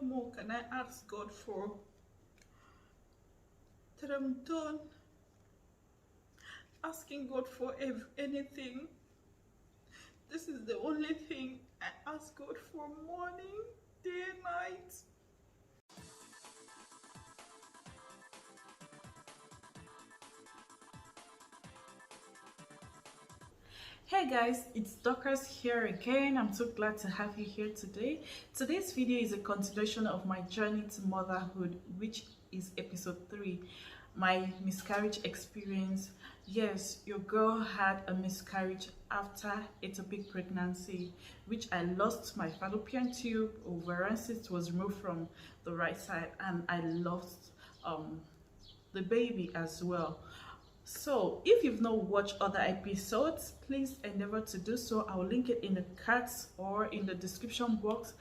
What more can I ask God for? That I'm done asking God for anything. This is the only thing I ask God for, morning, day, night. Hey guys, it's Dorcas here again. I'm so glad to have you here today. Today's video is a continuation of my journey to motherhood, which is episode 3, my miscarriage experience. Yes, your girl had a miscarriage after ectopic pregnancy, which I lost my fallopian tube. Ovarancyst was removed from the right side, and I lost the baby as well. So if you've not watched other episodes, please endeavor to do so. I'll link it in the cards or in the description box,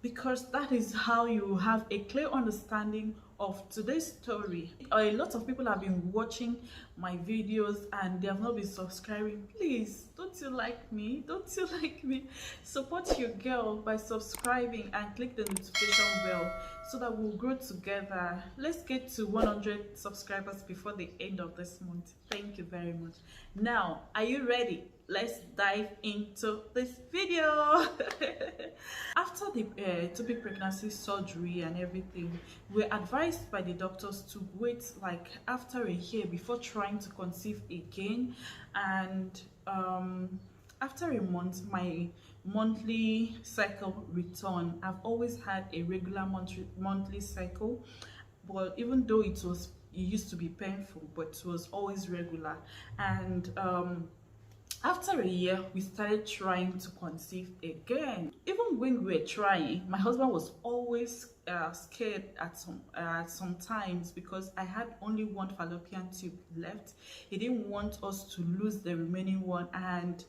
because that is how you have a clear understanding of today's story. A lot of people have been watching my videos and they have not been subscribing. Please, don't you like me? Don't you like me? Support your girl by subscribing and click the notification bell so that we'll grow together. Let's get to 100 subscribers before the end of this month. Thank you very much. Now, are you ready? Let's dive into this video. After the ectopic pregnancy surgery and everything, we're advised by the doctors to wait like after a year before trying to conceive again. And after a month, my monthly cycle returned. I've always had a regular monthly cycle, but even though it used to be painful, but it was always regular. And after a year, we started trying to conceive again. Even when we were trying, my husband was always scared at some times, because I had only one fallopian tube left. He didn't want us to lose the remaining one, and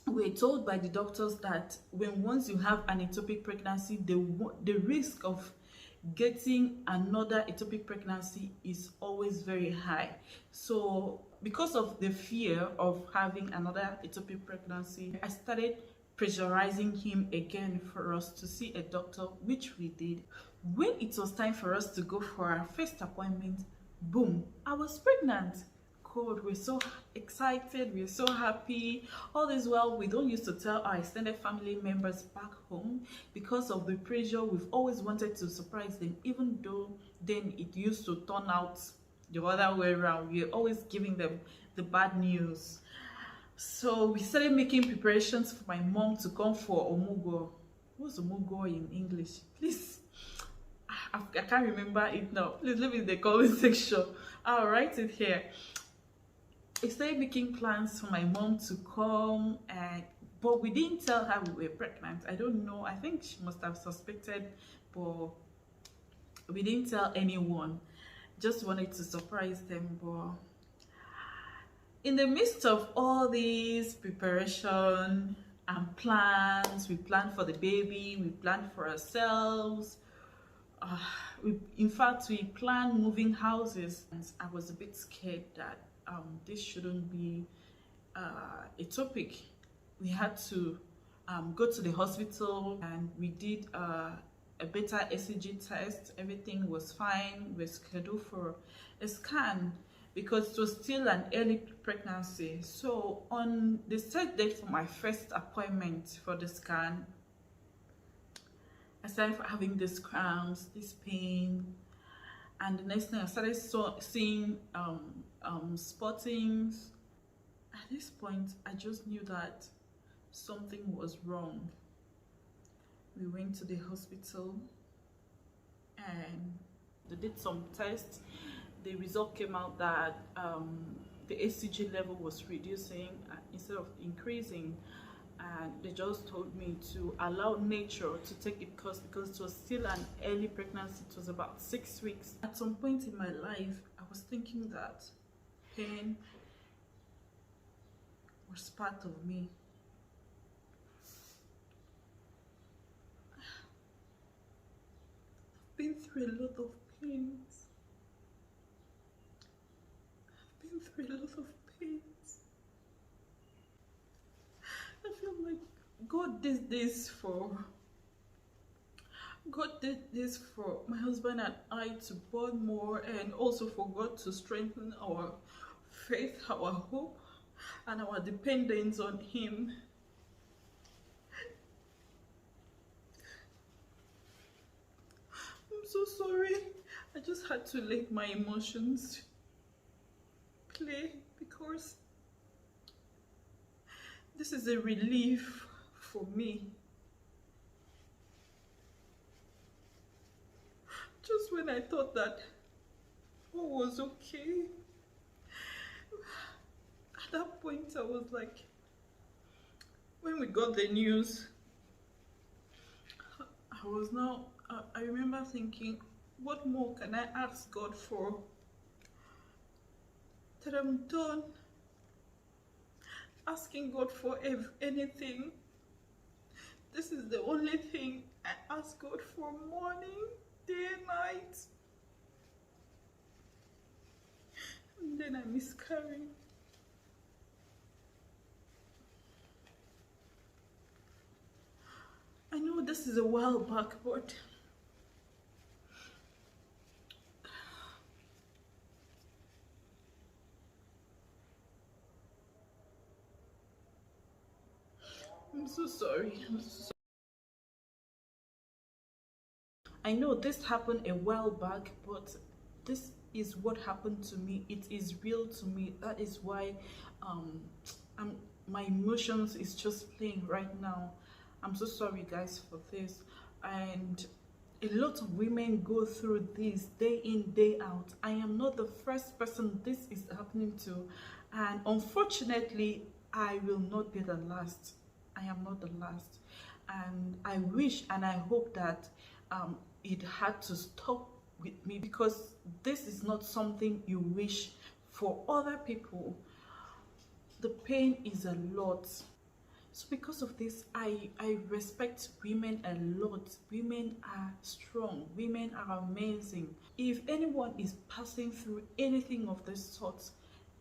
we're told by the doctors that once you have an ectopic pregnancy, the risk of getting another ectopic pregnancy is always very high. So because of the fear of having another ectopic pregnancy, I started pressurizing him again for us to see a doctor, which we did. When it was time for us to go for our first appointment, boom, I was pregnant. God, we're so excited, we're so happy. All this while, we don't used to tell our extended family members back home because of the pressure. We've always wanted to surprise them, even though then it used to turn out the other way around. We're always giving them the bad news. So we started making preparations for my mom to come for omugo. What's omugo in English? Please, I can't remember it now. Please leave it in the comment section. I'll write it here. I started making plans for my mom to come, but we didn't tell her we were pregnant. I don't know. I think she must have suspected, but we didn't tell anyone. Just wanted to surprise them. But in the midst of all these preparation and plans, we planned for the baby, we planned for ourselves. In fact, we planned moving houses. And I was a bit scared that this shouldn't be ectopic. We had to go to the hospital, and we did a beta ECG test. Everything was fine. We're scheduled for a scan because it was still an early pregnancy. So on the set date for my first appointment for the scan, I started having these cramps, this pain, and the next thing I started seeing spottings. At this point, I just knew that something was wrong. We went to the hospital and they did some tests. The result came out that the ECG level was reducing instead of increasing, and they just told me to allow nature to take its course because it was still an early pregnancy. It was about 6 weeks. At some point in my life, I was thinking that pain was part of me. I've been through a lot of pains. I've been through a lot of pains. I feel like God did this for God did this for my husband and I to bond more, and also for God to strengthen our faith, our hope, and our dependence on Him. I'm so sorry. I just had to let my emotions play because this is a relief for me. Just when I thought that all was okay, at that point I was like, when we got the news, I remember thinking, what more can I ask God for? That I'm done asking God for anything. This is the only thing I ask God for, morning, day, night. And then I miscarried. I know this is a while back, but I'm so sorry. I know this happened a while back, but this is what happened to me. It is real to me. That is why um, my emotions is just playing right now. I'm so sorry, guys, for this. And a lot of women go through this day in, day out. I am not the first person this is happening to, and unfortunately, I will not be the last. I am not the last, and I wish and I hope that it had to stop with me, because this is not something you wish for other people. The pain is a lot. So because of this, I respect women a lot. Women are strong. Women are amazing. If anyone is passing through anything of this sort,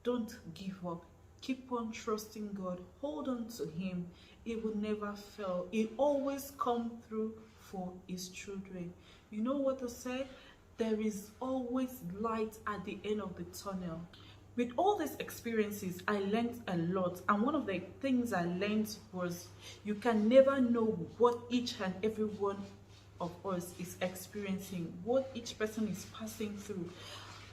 don't give up. Keep on trusting God. Hold on to Him. It will never fail. It always comes through for His children. You know what I said? There is always light at the end of the tunnel. With all these experiences, I learned a lot, and one of the things I learned was you can never know what each and every one of us is experiencing, what each person is passing through.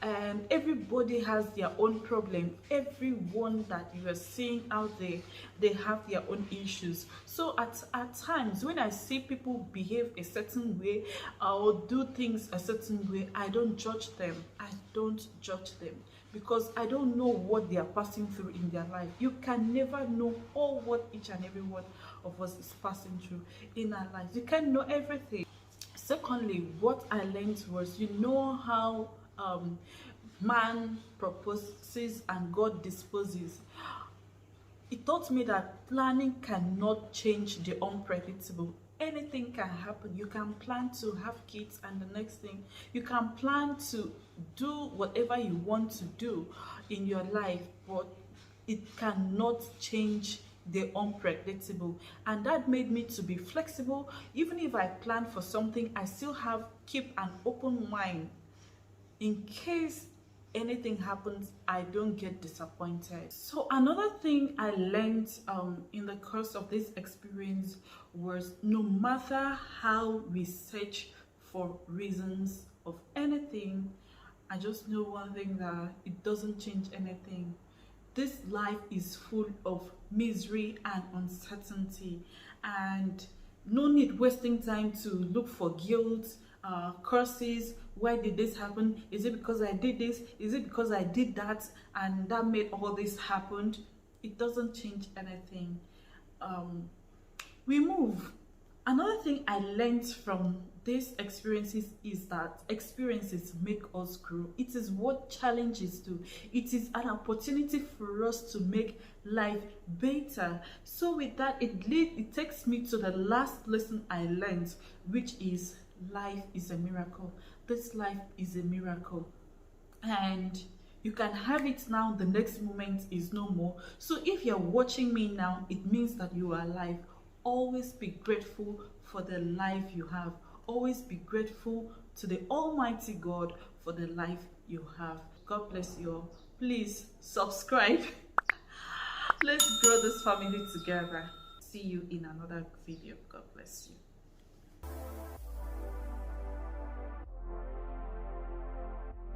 And everybody has their own problem. Everyone that you are seeing out there, they have their own issues. So at times when I see people behave a certain way or do things a certain way, I don't judge them. I don't judge them, because I don't know what they are passing through in their life. You can never know all what each and every one of us is passing through in our lives. You can't know everything. Secondly, what I learned was, you know how man proposes and God disposes. It taught me that planning cannot change the unpredictable. Anything can happen. You can plan to have kids, and the next thing, you can plan to do whatever you want to do in your life, but it cannot change the unpredictable. And that made me to be flexible. Even if I plan for something, I still keep an open mind in case anything happens. I don't get disappointed. So another thing I learned in the course of this experience was, no matter how we search for reasons of anything, I just know one thing, that it doesn't change anything. This life is full of misery and uncertainty, and no need wasting time to look for guilt, curses. Why did this happen? Is it because I did this? Is it because I did that and that made all this happen? It doesn't change anything. We move. Another thing I learned from these experiences is that experiences make us grow. It is what challenges do. It is an opportunity for us to make life better. So with that, it takes me to the last lesson I learned, which is life is a miracle. This life is a miracle. And you can have it now, the next moment is no more. So if you're watching me now, it means that you are alive. Always be grateful for the life you have. always be grateful to the Almighty God for the life you have. God bless you all. Please subscribe. Let's grow this family together. See you in another video. God bless you.